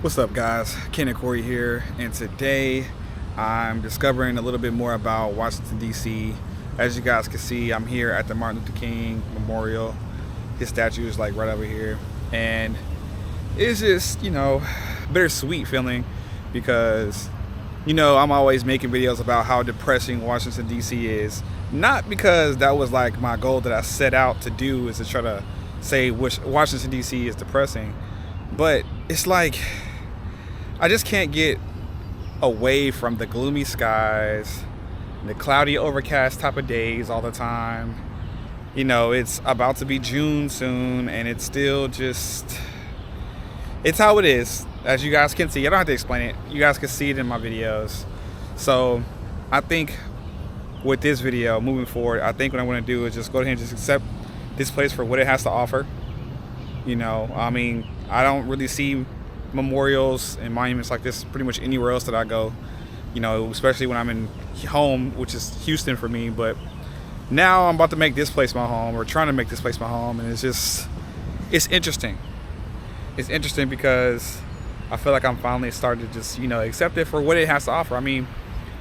What's up, guys? Canon Corey here, and today I'm discovering a little bit more about Washington, D.C. As you guys can see, I'm here at the Martin Luther King Memorial. His statue is like right over here, and it's just, bittersweet feeling because, I'm always making videos about how depressing Washington, D.C. is. Not because that was like my goal that I set out to do, is to try to say Washington, D.C. is depressing, but it's like I just can't get away from the gloomy skies, the cloudy, overcast type of days all the time. It's about to be June soon, and it's still just, it's how it is. As you guys can see, I don't have to explain it. You guys can see it in my videos. So I think with this video, moving forward, I think what I'm going to do is just go ahead and just accept this place for what it has to offer. I don't really see memorials and monuments like this pretty much anywhere else that I go, especially when I'm in home, which is Houston for me. But now I'm about to make this place my home, or trying to make this place my home, and it's interesting. It's interesting because I feel like I'm finally starting to just, accept it for what it has to offer. I mean,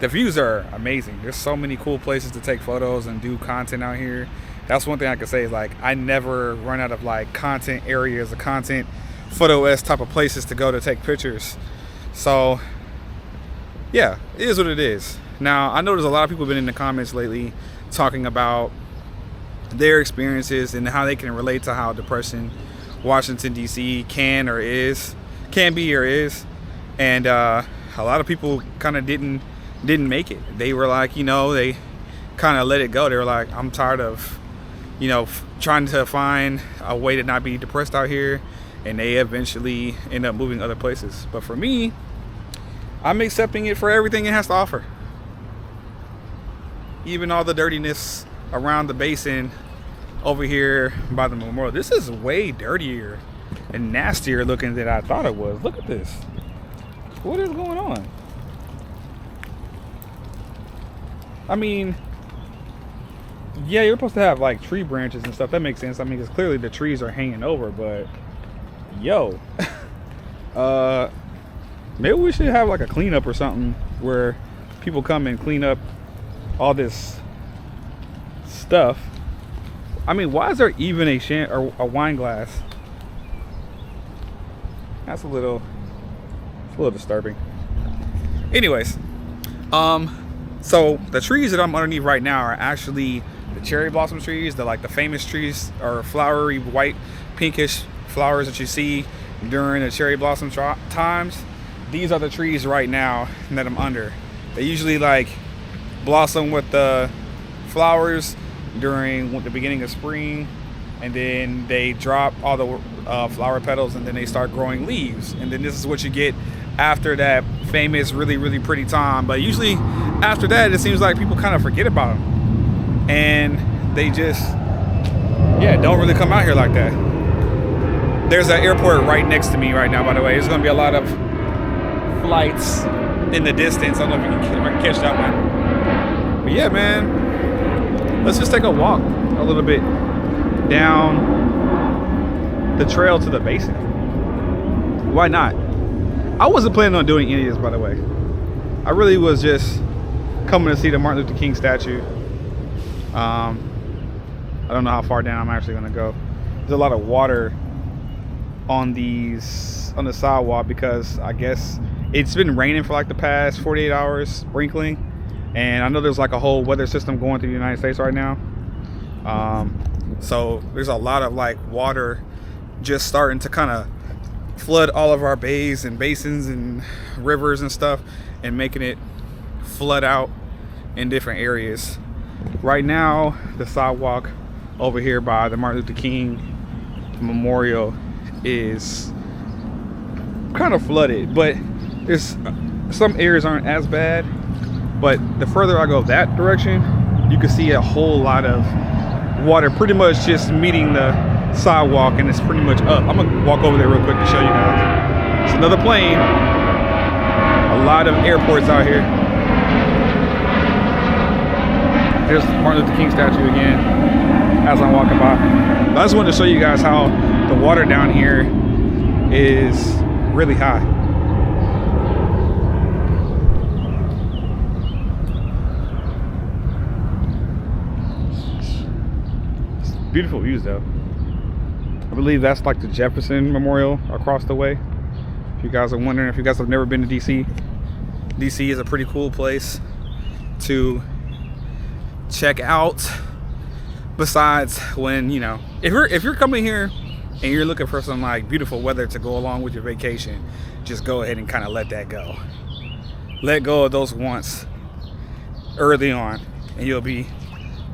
the views are amazing. There's so many cool places to take photos and do content out here. That's one thing I can say is, like, I never run out of like content areas or content photo-esque type of places to go to take pictures. So yeah, it is what it is. Now, I know there's a lot of people been in the comments lately talking about their experiences and how they can relate to how depressing Washington, D.C. can be or is. And a lot of people kind of didn't make it. They were like, they kind of let it go. They were like, I'm tired of, trying to find a way to not be depressed out here. And they eventually end up moving other places. But for me, I'm accepting it for everything it has to offer. Even all the dirtiness around the basin over here by the memorial. This is way dirtier and nastier looking than I thought it was. Look at this. What is going on? I mean, yeah, you're supposed to have like tree branches and stuff. That makes sense. I mean, because clearly the trees are hanging over, but yo, maybe we should have like a cleanup or something where people come and clean up all this stuff. I mean, why is there even a wine glass? That's a little disturbing. Anyways, so the trees that I'm underneath right now are actually the cherry blossom trees. They're like the famous trees, or flowery white, pinkish flowers that you see during the cherry blossom times. These are the trees right now that I'm under. They usually like blossom with the flowers during the beginning of spring, and then they drop all the flower petals, and then they start growing leaves, and then this is what you get after that famous really pretty time. But usually after that, it seems like people kind of forget about them, and they just don't really come out here like that. There's an airport right next to me right now, by the way. There's going to be a lot of flights in the distance. I don't know if I can catch that one. But yeah, man, let's just take a walk a little bit down the trail to the basin. Why not? I wasn't planning on doing any of this, by the way. I really was just coming to see the Martin Luther King statue. I don't know how far down I'm actually going to go. There's a lot of water on the sidewalk because I guess it's been raining for like the past 48 hours, sprinkling, and I know there's like a whole weather system going through the United States right now. So there's a lot of like water just starting to kind of flood all of our bays and basins and rivers and stuff, and making it flood out in different areas. Right now, the sidewalk over here by the Martin Luther King Memorial is kind of flooded, but there's some areas aren't as bad. But the further I go that direction, you can see a whole lot of water pretty much just meeting the sidewalk, and it's pretty much up. I'm gonna walk over there real quick to show you guys. It's another plane. A lot of airports out here. There's Martin Luther King statue again as I'm walking by. But I just wanted to show you guys how the water down here is really high. Beautiful views though. I believe that's like the Jefferson Memorial across the way. If you guys are wondering, if you guys have never been to DC, DC is a pretty cool place to check out. Besides when, you know, if you're coming here and you're looking for some like beautiful weather to go along with your vacation, just go ahead and kind of let that go. Let go of those wants early on, and you'll be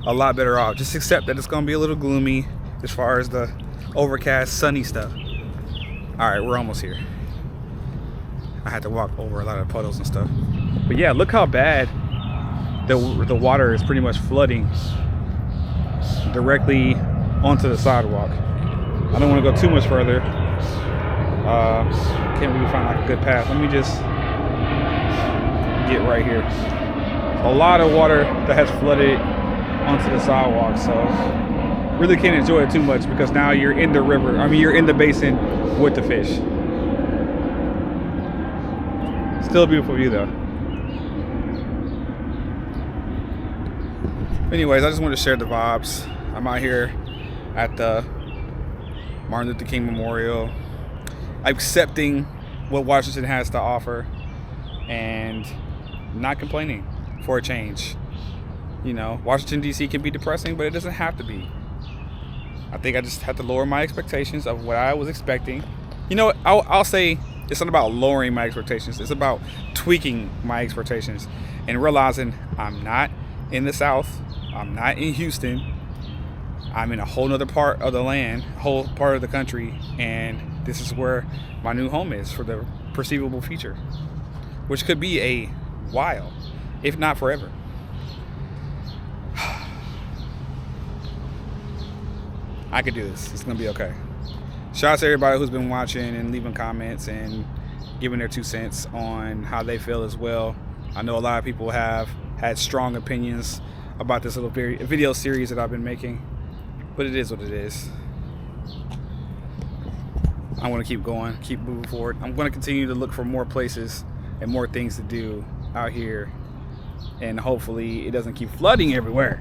a lot better off. Just accept that it's gonna be a little gloomy as far as the overcast, sunny stuff. All right, we're almost here. I had to walk over a lot of puddles and stuff. But yeah, look how bad the water is pretty much flooding directly onto the sidewalk. I don't want to go too much further. Can't really find like a good path. Let me just get right here. A lot of water that has flooded onto the sidewalk, so really can't enjoy it too much because now you're in the river. I mean, you're in the basin with the fish. Still a beautiful view though. Anyways, I just wanted to share the vibes. I'm out here at the Martin Luther King Memorial, accepting what Washington has to offer and not complaining for a change. You know, Washington, D.C. can be depressing, but it doesn't have to be. I think I just have to lower my expectations of what I was expecting. You know what, I'll say it's not about lowering my expectations. It's about tweaking my expectations and realizing I'm not in the South. I'm not in Houston. I'm in a whole nother part of the land, whole part of the country, and this is where my new home is for the perceivable future, which could be a while, if not forever. I could do this. It's gonna be okay. Shout out to everybody who's been watching and leaving comments and giving their 2 cents on how they feel as well. I know a lot of people have had strong opinions about this little video series that I've been making, but it is what it is. I want to keep going, keep moving forward. I'm going to continue to look for more places and more things to do out here, and hopefully it doesn't keep flooding everywhere.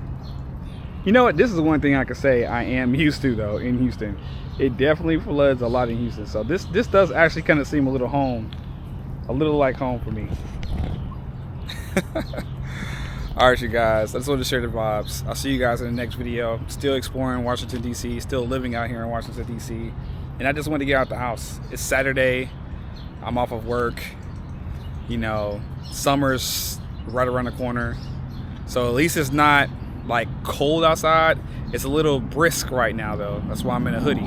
You know what, this is one thing I could say I am used to though in Houston. It definitely floods a lot in Houston, so this does actually kind of seem a little like home for me. All right, you guys, I just wanted to share the vibes. I'll see you guys in the next video. Still exploring Washington, D.C., still living out here in Washington, D.C., and I just want to get out the house. It's Saturday. I'm off of work. You know, summer's right around the corner, so at least it's not like cold outside. It's a little brisk right now though. That's why I'm in a hoodie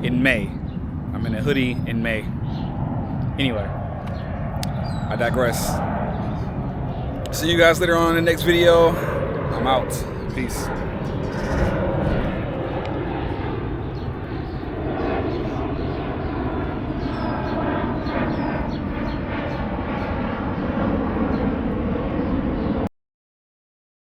in May. I'm in a hoodie in May. Anyway, I digress. See you guys later on in the next video. I'm out. Peace.